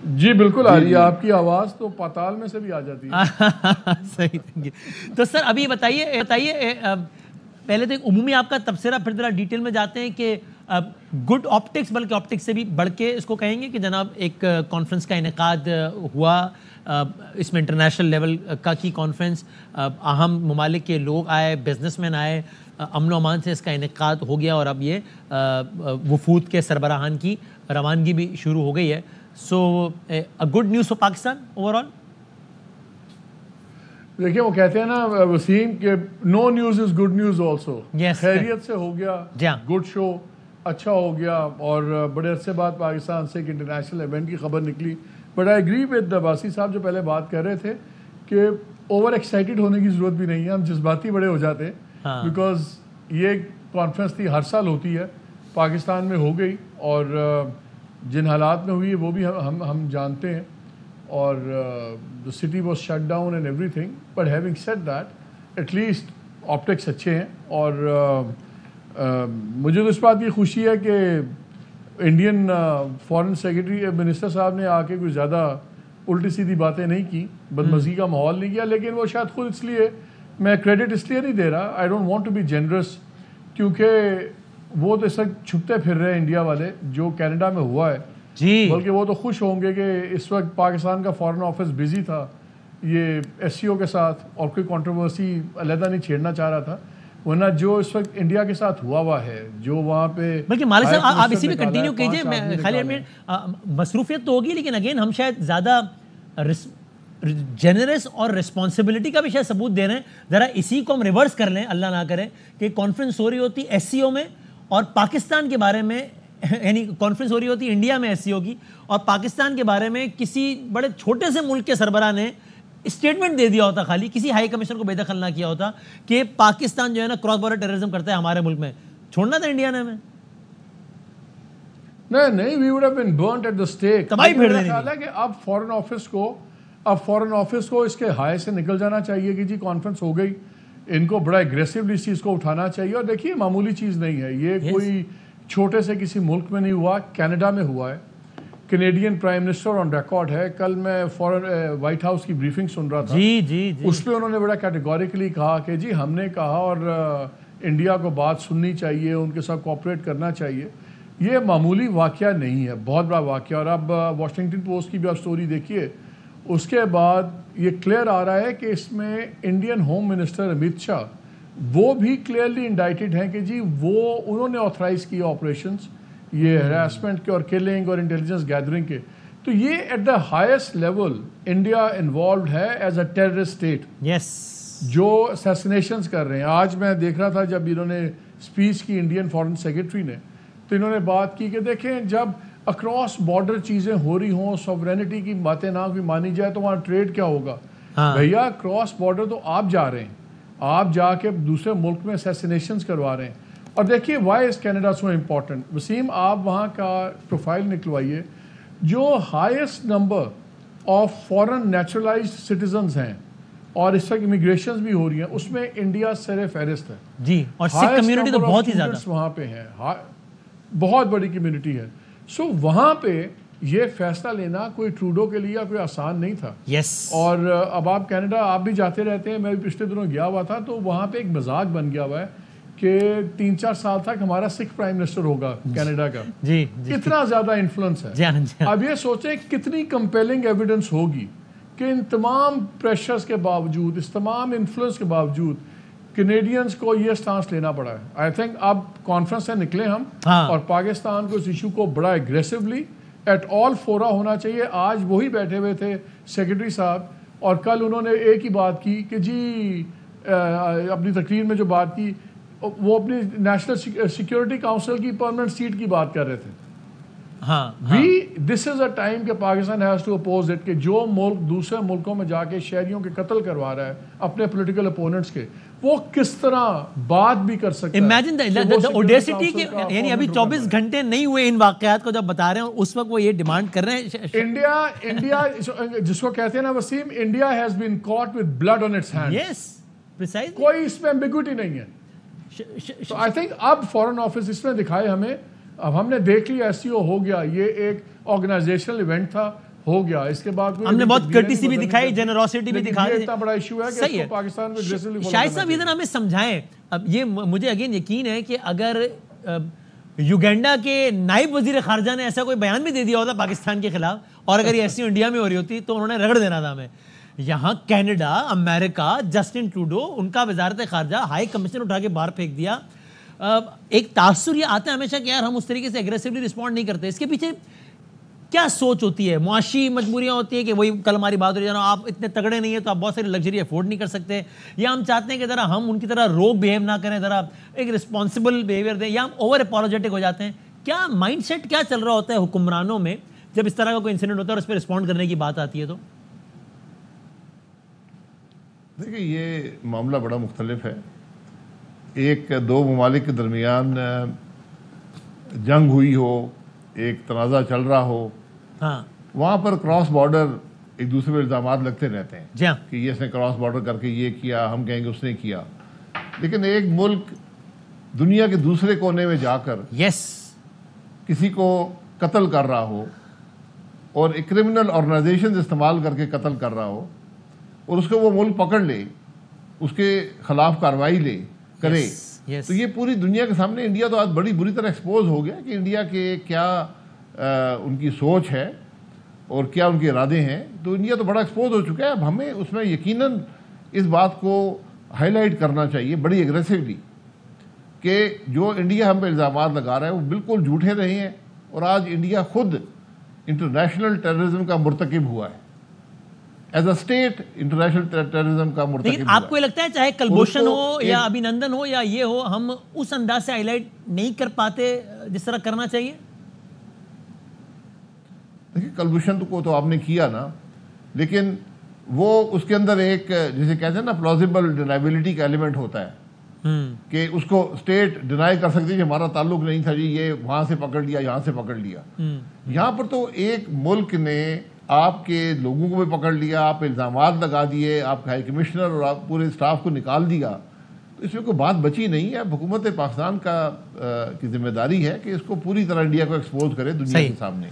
جی بالکل آ رہی ہے آپ کی آواز تو پاتال میں سے بھی آ جاتی ہے. صحیح. تو سر ابھی بتائیے پہلے تو ایک عمومی آپ کا تبصرہ, پھر ذرا ڈیٹیل میں جاتے ہیں کہ گڈ آپٹکس, بلکہ آپٹکس سے بھی بڑھ کے اس کو کہیں گے کہ جناب ایک کانفرنس کا انعقاد ہوا, اس میں انٹرنیشنل لیول کا کی کانفرنس, اہم ممالک کے لوگ آئے, بزنس مین آئے, امن و امان سے اس کا انعقاد ہو گیا, اور اب یہ وفود کے سربراہان کی روانگی بھی شروع ہو گئی ہے. So good news for Pakistan overall. دیکھیں وہ کہتے ہیں نا وسیم کہ no news is good news also. خیریت سے ہو گیا, گڈ شو اچھا ہو گیا, اور بڑے عرصے بعد پاکستان سے ایک انٹرنیشنل ایونٹ کی خبر نکلی. بٹ آئی ایگری ود باسی صاحب جو پہلے بات کر رہے تھے کہ اوور ایکسائٹیڈ ہونے کی ضرورت بھی نہیں ہے, ہم جذباتی بڑے ہو جاتے ہیں, بیکاز یہ کانفرنس تھی, ہر سال ہوتی ہے, پاکستان میں ہو گئی, اور جن حالات میں ہوئی ہے وہ بھی ہم جانتے ہیں, اور the city was shut down and everything. But having said that, at least optics اچھے ہیں, اور مجھے تو اس بات کی خوشی ہے کہ انڈین فارن سیکرٹری منسٹر صاحب نے آ کے کوئی زیادہ الٹی سیدھی باتیں نہیں کی, بدمزگی کا ماحول نہیں کیا, لیکن وہ شاید خود اس لیے, میں کریڈٹ اس لیے نہیں دے رہا, I don't want to be generous, کیونکہ وہ تو اس وقت چھپتے پھر رہے ہیں انڈیا والے, جو کینیڈا میں ہوا ہے, بلکہ وہ تو خوش ہوں گے کہ اس وقت پاکستان کا فارن آفس بزی تھا یہ ایس سی او کے ساتھ, اور کوئی کنٹروورسی علیحدہ نہیں چھیڑنا چاہ رہا تھا, ورنہ جو اس وقت انڈیا کے ساتھ ہوا ہے, جو وہاں پہ, بلکہ مالک صاحب آپ اسی میں کنٹینیو کیجئے, میں خالی مصروفیت تو ہوگی, لیکن اگین ہم شاید زیادہ جنرس اور رسپانسبلٹی کا بھی شاید ثبوت دے رہے ہیں. ذرا اسی کو ہم ریورس کر لیں, اللہ نہ کرے کہ کانفرنس ہو رہی ہوتی ایس سی او میں, اور پاکستان کے بارے میں, یعنی کانفرنس ہو رہی ہوتی انڈیا میں ایس سی او کی, اور پاکستان کے بارے میں کسی بڑے چھوٹے سے ملک کے سربراہ نے اسٹیٹمنٹ دے دیا ہوتا, خالی کسی ہائی کمیشنر کو بے دخل نہ کیا ہوتا, کہ پاکستان جو ہے نا کراس بارڈر ٹیررزم کرتا ہے ہمارے ملک میں, چھوڑنا تھا انڈیا نے ہمیں. نہیں, we would have been burnt at the stake. تباہی پھیر دینی تھی کہ اب فورن آفس کو اس کے ہائے سے نکل جانا چاہیے کہ جی کانفرنس ہو گئی, ان کو بڑا اگریسولی اس چیز کو اٹھانا چاہیے. اور دیکھیے معمولی چیز نہیں ہے یہ, کوئی چھوٹے سے کسی ملک میں نہیں ہوا, کینیڈا میں ہوا ہے. Canadian prime minister on record ہے, کل میں وائٹ ہاؤس کی بریفنگ سن رہا تھا, اس پہ انہوں نے بڑا کیٹیگوریکلی کہا کہ جی ہم نے کہا اور انڈیا کو بات سننی چاہیے, ان کے ساتھ کوآپریٹ کرنا چاہیے. یہ معمولی واقعہ نہیں ہے, بہت بڑا واقعہ. اور اب واشنگٹن پوسٹ کی بھی آپ سٹوری دیکھیے, اس کے بعد یہ کلیئر آ رہا ہے کہ اس میں Indian home minister Amit Shah وہ بھی کلیئرلی انڈائٹڈ ہیں کہ جی وہ انہوں نے آتھرائز کیا آپریشنز یہ ہراسمنٹ کے اور کلنگ اور انٹیلیجنس گیدرنگ کے. تو یہ at the highest level India involved ہے ایز اے ٹیررسٹ اسٹیٹ, جو اسیسینیشنز کر رہے ہیں. آج میں دیکھ رہا تھا جب انہوں نے اسپیچ کی انڈین فارن سیکرٹری نے, تو انہوں نے بات کی کہ دیکھیں جب اکراس بارڈر چیزیں ہو رہی ہوں, سوورینٹی کی باتیں نہ بھی مانی جائے تو وہاں ٹریڈ کیا ہوگا. بھیا کراس بارڈر تو آپ جا رہے ہیں, آپ جا کے دوسرے ملک میں اسیسینیشنز کروا رہے ہیں. اور دیکھیے why is Canada so important. Waseem آپ وہاں کا پروفائل نکلوائیے, جو highest number of foreign naturalised citizens ہیں اور اس وقت امیگریشنز بھی ہو رہی ہیں, اس میں انڈیا سر فہرست ہے. جی, اور سکھ کمیونٹی تو بہت ہی زیادہ وہاں پہ ہے, بہت بڑی کمیونٹی ہے. سو وہاں پہ یہ فیصلہ لینا کوئی ٹروڈو کے لیے کوئی آسان نہیں تھا. اور اب آپ کینیڈا آپ بھی جاتے رہتے ہیں, میں بھی پچھلے دنوں گیا ہوا تھا, تو وہاں پہ ایک مزاق بن گیا ہوا ہے کہ 3-4 سال تک ہمارا سکھ پرائم منسٹر ہوگا کینیڈا کا. کتنا زیادہ انفلوئنس ہے. اب یہ سوچیں کتنی کمپیلنگ ایویڈنس ہوگی کہ ان تمام پریشرز کے باوجود, اس تمام انفلوئنس کے باوجود کینیڈینز کو یہ سٹانس لینا پڑا ہے. آئی تھنک اب کانفرنس سے نکلے ہم, اور پاکستان کو اس ایشو کو بڑا اگریسولی ایٹ آل فورا ہونا چاہیے. آج وہی بیٹھے ہوئے تھے سیکرٹری صاحب, اور کل انہوں نے ایک ہی بات کی کہ جی اپنی تقریر میں جو بات کی وہ اپنی نیشنل سیکورٹی کاؤنسل کی پرماننٹ سیٹ کی بات کر رہے تھے. دس از اے ٹائم کہ Pakistan has to oppose it, کہ جو ملک دوسرے ملکوں میں جا کے شہریوں کے قتل کروا رہا ہے اپنے پولیٹیکل اپوننٹس کے, وہ کس طرح بات بھی کر سکتا ہے. امیجن the audacity کہ یعنی ابھی 24 گھنٹے نہیں ہوئے ان واقعات کو جب بتا رہے ہیں, اس وقت وہ یہ ڈیمانڈ کر رہے ہیں. انڈیا جس کو کہتے ہیں نا Waseem, India has been caught with blood on its hands. Yes, precisely. کوئی اس میں ایمبیگوٹی نہیں ہے. تو آئی تھنک اب فورن آفس اس میں دکھائے ہمیں, اب ہم نے دیکھ لیا ایس سی او ہو گیا, یہ ایک آرگنائزیشنل ایونٹ تھا, ہو گیا. اس کے بعد ہم نے بہت کرٹیسی بھی دکھائی, جنروسٹی بھی دکھا دی. اتنا بڑا ایشو ہے کہ اس کو پاکستان کو اگریسولی فالو شاہد صاحب ادھر ہمیں سمجھائیں. اب یہ مجھے اگین یقین ہے کہ اگر یوگینڈا کے نائب وزیر خارجہ نے ایسا کوئی بیان بھی دے دیا ہوتا پاکستان کے خلاف, اور اگر یہ ایسی انڈیا میں ہو رہی ہوتی تو انہوں نے رگڑ دینا تھا ہمیں. یہاں کینیڈا, امریکہ, جسٹن ٹروڈو, ان کا وزارت خارجہ ہائی کمیشن اٹھا کے باہر پھینک دیا. ایک تاثر یہ آتا ہے ہمیشہ کہ یار ہم اس طریقے سے ایگریسولی رسپونڈ نہیں کرتے. اس کے پیچھے کیا سوچ ہوتی ہے؟ معاشی مجبوریاں ہوتی ہیں کہ وہی کل ہماری بات ہو رہی ہے نا, آپ اتنے تگڑے نہیں ہیں تو آپ بہت ساری لگژری افورڈ نہیں کر سکتے, یا ہم چاہتے ہیں کہ ذرا ہم ان کی طرح روگ بیہیو نہ کریں, ذرا ایک رسپانسبل بیہیویئر دیں, یا ہم اوور اپولوجیٹک ہو جاتے ہیں. کیا مائنڈ سیٹ کیا چل رہا ہوتا ہے حکمرانوں میں جب اس طرح کا کوئی انسیڈنٹ ہوتا ہے اور اس پہ رسپونڈ کرنے کی بات آتی ہے؟ تو دیکھیں یہ معاملہ بڑا مختلف ہے. ایک دو ممالک کے درمیان جنگ ہوئی ہو, ایک تنازع چل رہا ہو, ہاں وہاں پر کراس بارڈر ایک دوسرے پہ الزامات لگتے رہتے ہیں جی ہاں, کہ یہ اس نے کراس بارڈر کر کے یہ کیا, ہم کہیں گے اس نے کیا. لیکن ایک ملک دنیا کے دوسرے کونے میں جا کر یس کسی کو قتل کر رہا ہو اور ایک کرمنل آرگنائزیشن استعمال کر کے قتل کر رہا ہو, اور اس کو وہ ملک پکڑ لے, اس کے خلاف کارروائی کرے, تو یہ پوری دنیا کے سامنے انڈیا تو آج بڑی بری طرح ایکسپوز ہو گیا کہ انڈیا کے کیا ان کی سوچ ہے اور کیا ان کے ارادے ہیں. تو انڈیا تو بڑا ایکسپوز ہو چکا ہے. اب ہمیں اس میں یقیناً اس بات کو ہائی لائٹ کرنا چاہیے بڑی ایگریسولی کہ جو انڈیا ہم پہ الزامات لگا رہا ہے وہ بالکل جھوٹے رہے ہیں, اور آج انڈیا خود انٹرنیشنل ٹیررزم کا مرتکب ہوا ہے. As a state international terrorism کا مرتکب. لیکن آپ کو یہ لگتا ہے چاہے کلبھوشن ہو یا ابھی نندن ہو یا یہ ہو, ہم اس انداز سے ہائی لائٹ نہیں کر پاتے جس طرح کرنا چاہیے؟ دیکھیے کلبھوشن کو تو آپ نے کیا نا, لیکن وہ اس کے اندر ایک جسے کہتے ہیں نا پلازیبل ڈینائبلٹی کا ایلیمنٹ ہوتا ہے کہ اس کو اسٹیٹ ڈینائی کر سکتی ہے کہ ہمارا تعلق نہیں تھا جی, یہ وہاں سے پکڑ لیا, یہاں سے پکڑ لیا. یہاں پر تو ایک ملک نے آپ کے لوگوں کو بھی پکڑ لیا, آپ الزامات لگا دیے, آپ ہائی کمشنر اور آپ پورے اسٹاف کو نکال دیا, تو اس میں کوئی بات بچی نہیں ہے. حکومت پاکستان کی ذمہ داری ہے کہ اس کو پوری طرح انڈیا کو ایکسپوز کرے دنیا کے سامنے.